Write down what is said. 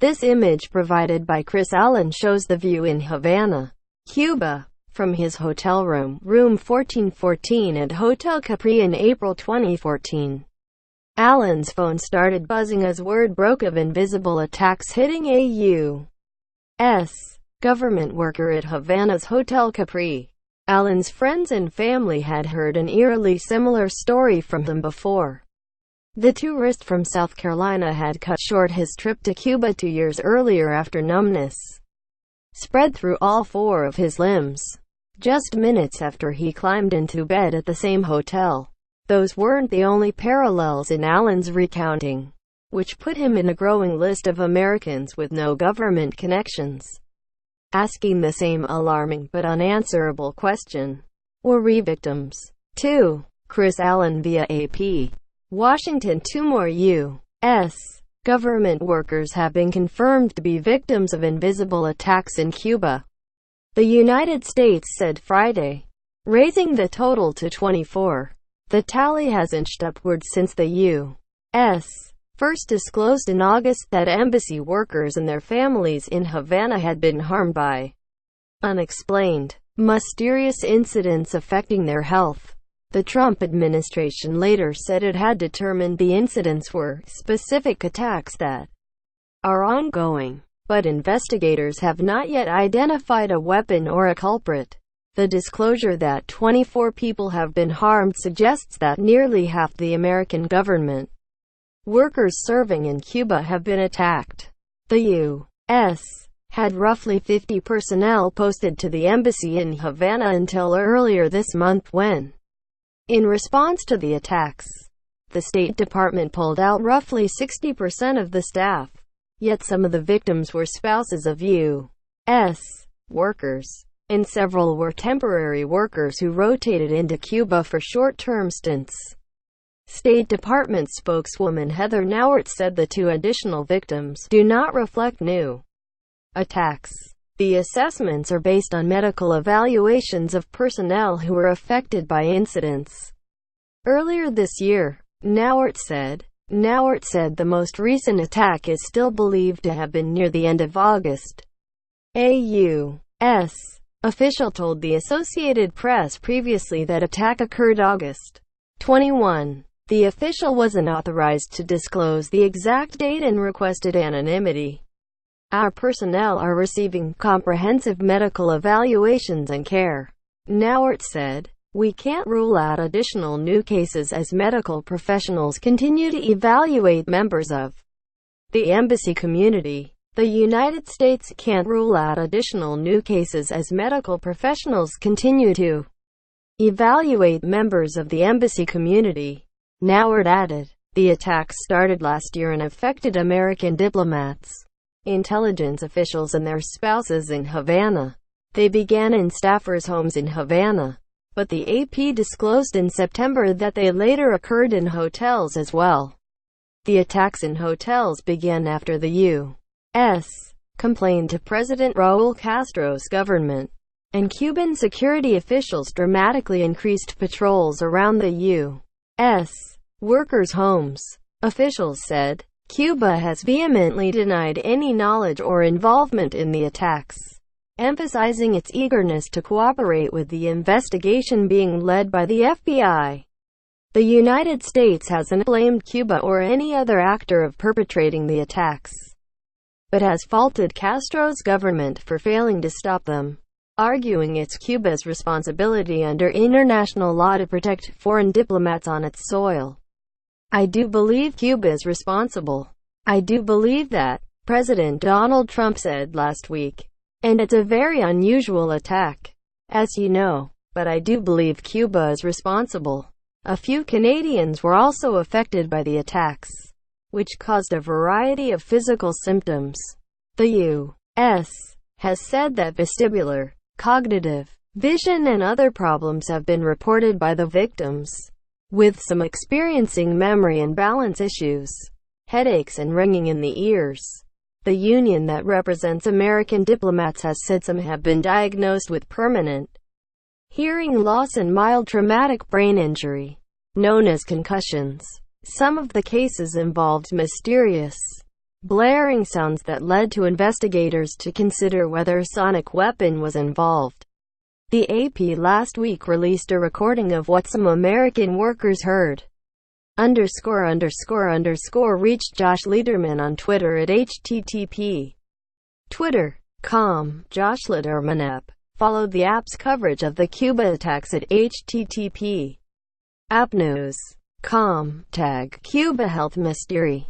This image provided by Chris Allen shows the view in Havana, Cuba, from his hotel room, room 1414 at Hotel Capri in April 2014. Allen's phone started buzzing as word broke of invisible attacks hitting a U.S. government worker at Havana's Hotel Capri. Allen's friends and family had heard an eerily similar story from him before. The tourist from South Carolina had cut short his trip to Cuba 2 years earlier after numbness spread through all 4 of his limbs, just minutes after he climbed into bed at the same hotel. Those weren't the only parallels in Allen's recounting, which put him in a growing list of Americans with no government connections, asking the same alarming but unanswerable question: were we victims, too? Chris Allen via AP. Washington. 2 more U.S. government workers have been confirmed to be victims of invisible attacks in Cuba, the United States said Friday, raising the total to 24. The tally has inched upward since the U.S. first disclosed in August that embassy workers and their families in Havana had been harmed by unexplained, mysterious incidents affecting their health. The Trump administration later said it had determined the incidents were specific attacks that are ongoing, but investigators have not yet identified a weapon or a culprit. The disclosure that 24 people have been harmed suggests that nearly half the American government workers serving in Cuba have been attacked. The U.S. had roughly 50 personnel posted to the embassy in Havana until earlier this month when, in response to the attacks, the State Department pulled out roughly 60% of the staff. Yet some of the victims were spouses of U.S. workers, and several were temporary workers who rotated into Cuba for short-term stints. State Department spokeswoman Heather Nauert said the 2 additional victims do not reflect new attacks. The assessments are based on medical evaluations of personnel who were affected by incidents earlier this year, Nauert said. Nauert said the most recent attack is still believed to have been near the end of August. A U.S. official told the Associated Press previously that attack occurred August 21. The official wasn't authorized to disclose the exact date and requested anonymity. Our personnel are receiving comprehensive medical evaluations and care, Nauert said. We can't rule out additional new cases as medical professionals continue to evaluate members of the embassy community. The United States can't rule out additional new cases as medical professionals continue to evaluate members of the embassy community, Nauert added. The attacks started last year and affected American diplomats, intelligence officials and their spouses in Havana. They began in staffers' homes in Havana, but the AP disclosed in September that they later occurred in hotels as well. The attacks in hotels began after the U.S. complained to President Raúl Castro's government, and Cuban security officials dramatically increased patrols around the U.S. workers' homes. Officials said Cuba has vehemently denied any knowledge or involvement in the attacks, emphasizing its eagerness to cooperate with the investigation being led by the FBI. The United States hasn't blamed Cuba or any other actor of perpetrating the attacks, but has faulted Castro's government for failing to stop them, arguing it's Cuba's responsibility under international law to protect foreign diplomats on its soil. I do believe Cuba is responsible. I do believe that, President Donald Trump said last week. And it's a very unusual attack, as you know, but I do believe Cuba is responsible. A few Canadians were also affected by the attacks, which caused a variety of physical symptoms. The U.S. has said that vestibular, cognitive, vision and other problems have been reported by the victims, with some experiencing memory and balance issues, headaches and ringing in the ears. The union that represents American diplomats has said some have been diagnosed with permanent hearing loss and mild traumatic brain injury, known as concussions. Some of the cases involved mysterious blaring sounds that led to investigators to consider whether a sonic weapon was involved. The AP last week released a recording of what some American workers heard. Reached Josh Lederman on Twitter at http Twitter.com Josh Lederman followed the app's coverage of the Cuba attacks at http appnews.com tag Cuba Health Mystery.